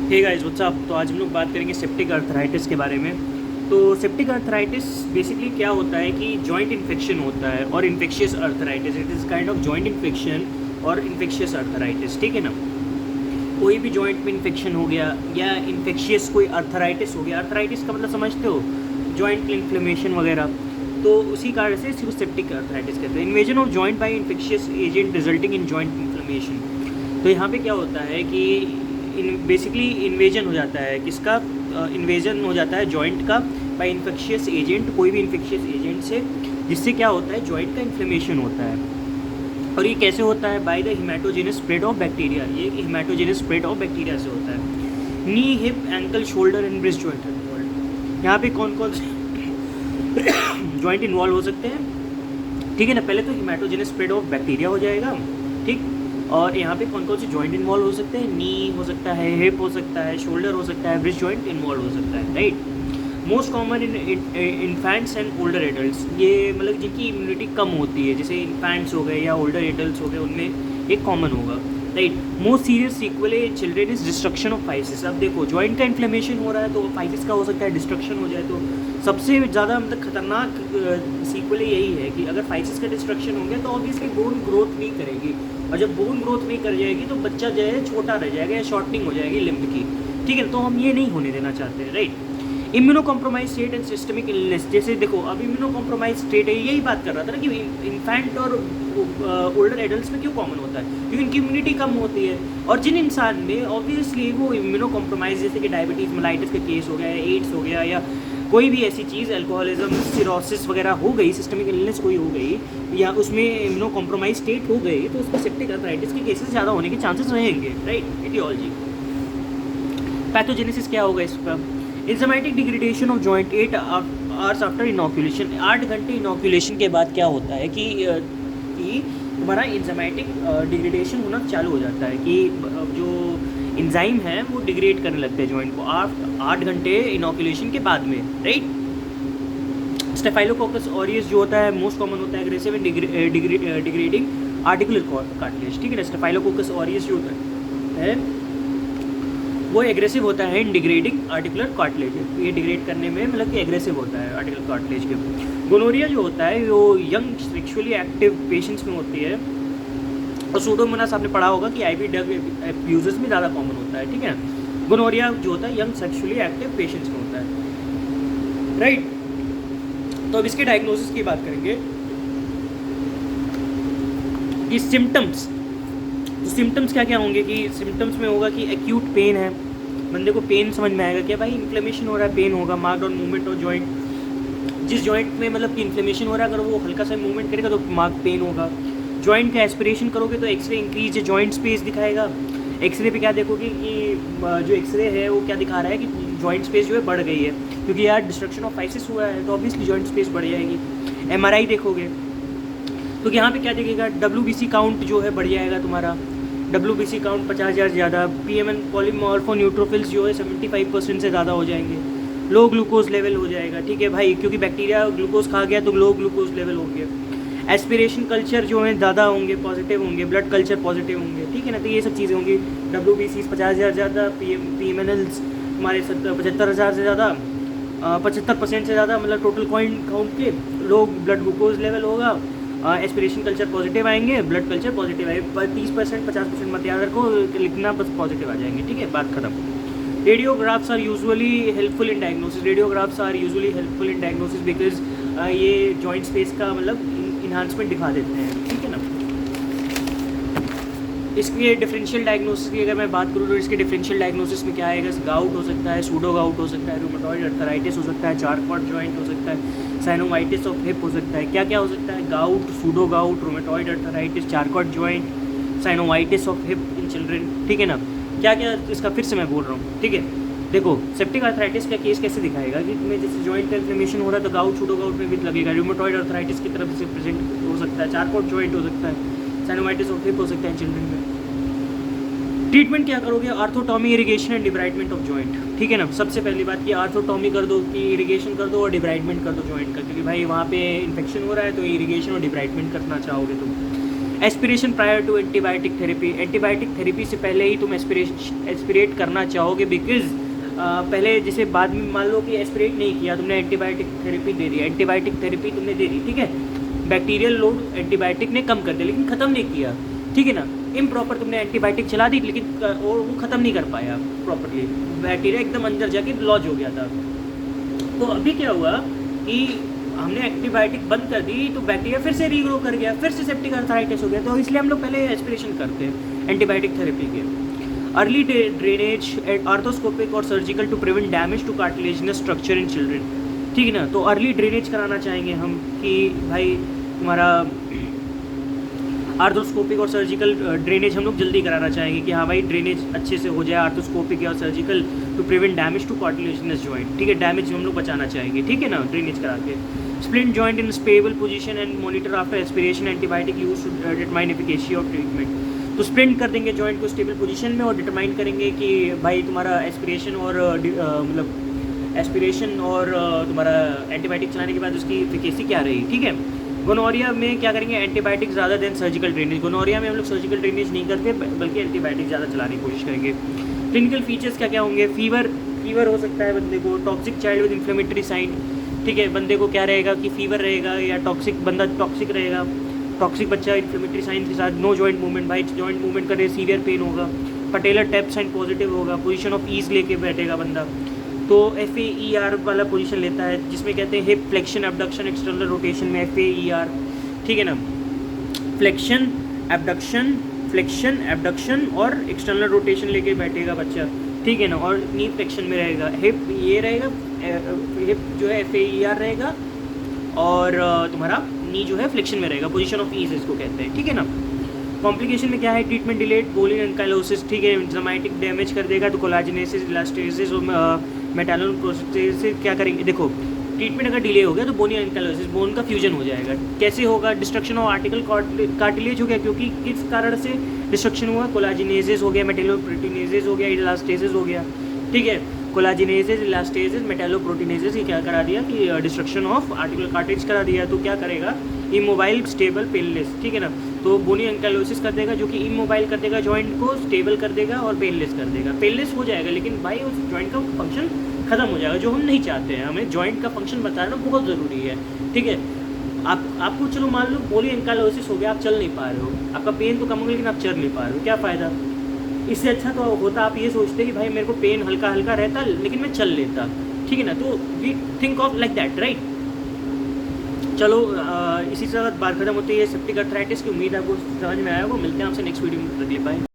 Hey guys what's up. तो आज हम लोग बात करेंगे सेप्टिक अर्थराइटिस के बारे में। तो सेप्टिक अर्थराइटिस बेसिकली क्या होता है कि जॉइंट इन्फेक्शन होता है और infectious arthritis, it is kind of joint infection और इन्फेक्शियस अर्थराइटिस, ठीक है ना। कोई भी जॉइंट में इन्फेक्शन हो गया या इन्फेक्शियस कोई अर्थराइटिस हो गया, अर्थराइटिस का मतलब समझते हो, जॉइंट इन्फ्लेमेशन वगैरह, तो उसी कारण से इसको सेप्टिक अर्थराइटिस कहते हैं। Invasion of joint by infectious agent resulting in joint inflammation. तो यहाँ पे क्या होता है कि बेसिकली इन्वेजन हो जाता है, किसका इन्वेजन हो जाता है, जॉइंट का, बाय इन्फेक्शियस एजेंट, कोई भी इन्फेक्शियस एजेंट से, जिससे क्या होता है, जॉइंट का इन्फ्लेमेशन होता है। और ये कैसे होता है? By the hematogenous spread of bacteria. ये हिमेटोजेनस स्प्रेड ऑफ बैक्टीरिया से होता है। Knee, hip, ankle, shoulder and wrist joint involve. यहाँ पे कौन कौन से जॉइंट इन्वॉल्व हो सकते हैं, ठीक है ना। पहले तो हिमेटोजेनस स्प्रेड ऑफ बैक्टीरिया हो जाएगा, ठीक। और यहाँ पे कौन कौन से जॉइंट इन्वॉल्व हो सकते हैं? नी हो सकता है, हिप हो सकता है, शोल्डर हो सकता है, ब्रिस्ट जॉइंट इन्वॉल्व हो सकता है, right. Most common in infants and older adults. ये मतलब जिनकी इम्यूनिटी कम होती है, जैसे इन्फेंट्स हो गए या ओल्डर एडल्ट्स हो गए, उनमें एक कॉमन होगा, right. Most serious sequel children is destruction of physis. अब देखो, जॉइंट का इन्फ्लेमेशन हो रहा है तो फाइसिस का हो सकता है, डिस्ट्रक्शन हो जाए तो सबसे ज़्यादा मतलब खतरनाक सीक्वल यही है कि अगर फाइसिस का डिस्ट्रक्शन हो गया तो ऑब्वियसली बोन ग्रोथ नहीं करेगी, और जब बोन ग्रोथ नहीं कर जाएगी तो बच्चा जो है छोटा रह जाएगा या शॉर्टनिंग हो जाएगी लिम्ब की, ठीक है। तो हम ये नहीं होने देना चाहते हैं, right. Immuno compromise state and systemic illness. जैसे देखो, अब इम्यूनो कॉम्प्रोमाइज स्टेट है, यही बात कर रहा था ना कि इन्फेंट और ओल्डर एडल्ट्स में क्यों कॉमन होता है, क्योंकि इनकी इम्यूनिटी कम होती है। और जिन इंसान में ऑब्वियसली वो इम्यूनो कॉम्प्रोमाइज, जैसे कि डायबिटीज़ मेलाइटिस का केस हो गया या एड्स हो गया या कोई भी ऐसी चीज़, अल्कोहलिज्म, सिरोसिस वगैरह हो गई, सिस्टमिक इलनेस कोई हो गई, या उसमें इम्यूनो कॉम्प्रोमाइज स्टेट हो गई, तो उसको सेप्टिक अर्थराइटिस के केसेस ज़्यादा होने के चांसेस रहेंगे, राइट। एटियोलॉजी, पैथोजेनेसिस क्या होगा इसका? Enzymatic degradation of joint 8 hours after inoculation. 8 घंटे इनोकुलेशन के बाद क्या होता है कि तुम्हारा इंजाइमेटिक डिग्रेडेशन होना चालू हो जाता है, कि जो इंजाइम है वो डिग्रेड करने लगते हैं जॉइंट को 8 घंटे इनोकुलेशन के बाद में, राइट। स्टेफाइलोकोकस ऑरियस जो होता है मोस्ट कॉमन होता है aggressive and degrading articular cartilage, ठीक है ना। स्टेफाइलोकोकस ऑरियस जो होता है वो एग्रेसिव होता है इन डिग्रेडिंग आर्टिकुलर कार्टिलेज। ये डिग्रेड करने में मतलब कि एग्रेसिव होता है आर्टिकुलर कार्टिलेज के। गोनोरिया जो होता है वो यंग सेक्सुअली एक्टिव पेशेंट्स में होती है, और सूडोमोनास आपने पढ़ा होगा कि आईवी ड्रग यूजर्स में ज़्यादा कॉमन होता है, ठीक है। गोनोरिया जो होता है यंग सेक्सुअली एक्टिव पेशेंट्स में होता है, राइट। तो अब इसके डायग्नोसिस की बात करेंगे कि सिम्टम्स, तो सिम्टम्स क्या क्या होंगे कि सिम्टम्स में होगा कि एक्यूट पेन है, बंदे को पेन समझ में आएगा कि भाई इन्फ्लेमेशन हो रहा है, पेन होगा। Marked on movement of joint, जिस जॉइंट में मतलब कि इन्फ्लेमेशन हो रहा है अगर वो हल्का सा मूवमेंट करेगा तो मार्क पेन होगा। जॉइंट का एस्पिरेशन करोगे तो एक्सरे इंक्रीज जॉइंट स्पेस दिखाएगा। एक्सरे पे क्या देखोगे कि जो एक्सरे है वो क्या दिखा रहा है कि जॉइंट स्पेस जो है बढ़ गई है, क्योंकि यार डिस्ट्रक्शन ऑफ फाइसिस हुआ है तो ऑब्वियसली जॉइंट स्पेस बढ़ जाएगी। एमआरआई देखोगे तो यहाँ पे क्या देखेगा, डब्ल्यूबीसी काउंट जो है बढ़ जाएगा तुम्हारा, डब्ल्यूबीसी काउंट 50,000 ज़्यादा। पीएमएन पॉलीमॉर्फो न्यूट्रोफिल्स जो है 75% से ज़्यादा हो जाएंगे। लो ग्लूकोज लेवल हो जाएगा, ठीक है भाई, क्योंकि बैक्टीरिया ग्लूकोज खा गया तो लो ग्लूकोज लेवल होंगे। एस्पिरेशन कल्चर जो है ज़्यादा होंगे, पॉजिटिव होंगे, ब्लड कल्चर पॉजिटिव होंगे, ठीक है ना। तो ये सब चीज़ें होंगी। डब्ल्यूबीसी 50,000 ज़्यादा, पीएमएनएल्स तुम्हारे 75,000 से ज़्यादा, 75% से ज़्यादा, मतलब टोटल कॉइन काउंट के। लो ब्लड ग्लूकोज लेवल होगा, एस्पिरेशन कल्चर पॉजिटिव आएंगे, ब्लड कल्चर पॉजिटिव आएंगे। 30% 50% मत याद रखो, लिखना बस पॉजिटिव आ जाएंगे, ठीक है, बात खत्म। Radiographs are usually helpful in diagnosis. Radiographs are usually helpful in diagnosis because ये जॉइंट स्पेस का मतलब इन्हांसमेंट दिखा देते हैं, ठीक है ना। इसके डिफरेंशियल डायग्नोसिस की अगर मैं बात करूँ तो इसके डिफरेंशियल डायग्नोसिस में क्या आएगा, गाउट हो सकता है, सूडो गाउट हो सकता है, रूमेटॉइड अर्थराइटिस हो सकता है, चारकॉट जॉइंट हो सकता है, साइनोवाइटिस ऑफ हिप हो सकता है। क्या क्या हो सकता है? Gout, pseudo gout, rheumatoid arthritis, Charcot joint, synovitis of hip in children, ठीक है ना। क्या क्या इसका फिर से मैं बोल रहा हूँ, ठीक है। देखो, सेप्टिक अर्थराइटिस का केस कैसे दिखाएगा कि तुम्हें जैसे जॉइंट का इन्फ्लेमेशन हो रहा है तो गाउट, सूडो गाउट में भी लगेगा। रूमेटॉइड अर्थराइटिस की तरफ से प्रेजेंट हो सकता है, चारकॉट जॉइंट हो सकता है, साइनोवाइटिस ऑफ हिप हो सकता है चिल्ड्रन में। ट्रीटमेंट क्या करोगे? Arthrotomy, irrigation and debridement of joint, ठीक है ना। सबसे पहली बात कि आर्थोटॉमी कर दो, कि इरिगेशन कर दो और डिब्राइडमेंट कर दो जॉइंट का, क्योंकि भाई वहाँ पे इन्फेक्शन हो रहा है तो इरिगेशन और डिब्राइडमेंट करना चाहोगे तुम। Aspiration prior to antibiotic therapy, antibiotic therapy से पहले ही तुम एस्पिरेट करना चाहोगे, बिकॉज पहले जैसे बाद में मान लो कि एस्पिरेट नहीं किया तुमने, एंटीबायोटिक थेरेपी दे दी, एंटीबायोटिक थेरेपी तुमने दे दी, ठीक है, बैक्टीरियल लोड एंटीबायोटिक ने कम कर दिया लेकिन ख़त्म नहीं किया, ठीक है ना, इम्प्रॉपर तुमने एंटीबायोटिक चला दी लेकिन वो ख़त्म नहीं कर पाया प्रॉपरली, बैक्टीरिया एकदम अंदर जाके लॉज हो गया था। तो अभी क्या हुआ कि हमने एंटीबायोटिक बंद कर दी तो बैक्टीरिया फिर से रीग्रो कर गया, फिर से सेप्टिक अर्थराइटिस हो गया, तो इसलिए हम लोग पहले एस्पिरेशन करते हैं एंटीबायोटिक थेरेपी के। अर्ली ड्रेनेज आर्थोस्कोपिक और surgical to prevent damage to cartilaginous structure in children, ठीक है ना, तो अर्ली ड्रेनेज कराना चाहेंगे हम कि भाई तुम्हारा आर्थोस्कोपिक और सर्जिकल ड्रेनेज हम लोग जल्दी कराना चाहेंगे कि हाँ भाई ड्रेनेज अच्छे से हो जाए आर्थोस्कोपिक या surgical to prevent damage to cartilaginous joint, ठीक है, डैमेज हम लोग बचाना चाहेंगे, ठीक है ना, ड्रेनेज करा के। Splint joint in stable position and monitor after aspiration, antibiotic use to determine efficacy of treatment, तो स्प्लिंट कर देंगे जॉइंट को स्टेबल पोजीशन में और डिटरमाइन करेंगे कि भाई तुम्हारा एस्पिरेशन और मतलब एस्पिरेशन और तुम्हारा एंटीबायोटिक चलाने के बाद उसकी एफिकेसी क्या रही, ठीक है। गोनोरिया में क्या करेंगे, एंटीबायोटिक ज़्यादा देन सर्जिकल ड्रेनेज, गोनोरिया में हम लोग सर्जिकल ड्रेनेज नहीं करते बल्कि एंटीबायोटिक ज़्यादा चलाने की कोशिश करेंगे। क्लिनिकल फीचर्स क्या क्या होंगे, फीवर हो सकता है बंदे को, toxic child with inflammatory sign, ठीक है, बंदे को क्या रहेगा कि फीवर रहेगा या बंदा टॉक्सिक रहेगा, टॉक्सिक बच्चा इन्फ्लेमेटरी साइन के साथ, नो जॉइंट मूवमेंट, भाई जॉइंट मूवमेंट करे सीवियर पेन होगा, पटेलर टैप साइन पॉजिटिव होगा, पोजीशन ऑफ ईज लेके बैठेगा बंदा, तो FAER वाला पोजीशन लेता है जिसमें कहते हैं hip flexion abduction external rotation में FAER, ठीक है ना, फ्लेक्शन एबडक्शन और एक्सटर्नल रोटेशन लेके बैठेगा बच्चा, ठीक है ना, और नी फ्लेक्शन में रहेगा, हिप ये रहेगा, हिप जो है FAER रहेगा और तुम्हारा नी जो है फ्लेक्शन में रहेगा, पोजीशन ऑफ ईज इसको कहते हैं, ठीक है ना। कॉम्प्लिकेशन में क्या है, ट्रीटमेंट डिलेड, बोलिन एंकाइलोसिस, ठीक है, एंजाइमेटिक डैमेज कर देगा तो कोलाजिनेसिस, इलास्टेसिस और मेटालोप्रोस्टेसिस क्या करेंगे, देखो ट्रीटमेंट अगर डिले हो गया तो बोनी एंकाइलोसिस, बोन का फ्यूजन हो जाएगा, कैसे होगा, डिस्ट्रक्शन ऑफ आर्टिकल कार्टिलेज हो गया, क्योंकि किस कारण से डिस्ट्रक्शन हुआ, कोलाजिनेसिस हो गया, मेटालोप्रोटीनेसिस हो गया, इलास्टेसिस हो गया, ठीक है, कोलाजिनेसिस, इलास्टेसिस, मेटालोप्रोटीनेसिस ये क्या करा दिया कि डिस्ट्रक्शन ऑफ आर्टिकल कार्टिलेज करा दिया, तो क्या करेगा, इमोबाइल स्टेबल पेनलेस, ठीक है ना, तो बोनी एंकाइलोसिस कर देगा जो कि इमोबाइल कर देगा जॉइंट को, स्टेबल कर देगा और पेनलेस कर देगा, पेनलेस हो जाएगा लेकिन भाई उस जॉइंट का फंक्शन खत्म हो जाएगा जो हम नहीं चाहते हैं, हमें जॉइंट का फंक्शन बताना बहुत ज़रूरी है, ठीक है। आपको चलो मान लो बोनी एंकाइलोसिस हो गया, आप चल नहीं पा रहे हो, आपका पेन तो कम हो गया लेकिन आप चल नहीं पा रहे हो, क्या फ़ायदा, इससे अच्छा तो होता आप ये सोचते कि भाई मेरे को पेन हल्का हल्का रहता लेकिन मैं चल लेता, ठीक है ना, तो we think of like that, right. चलो इसी तरह बात खत्म होती है सेप्टिक अर्थराइटिस की, उम्मीद है आपको समझ में आया होगा, मिलते हैं आपसे नेक्स्ट वीडियो में, बाय।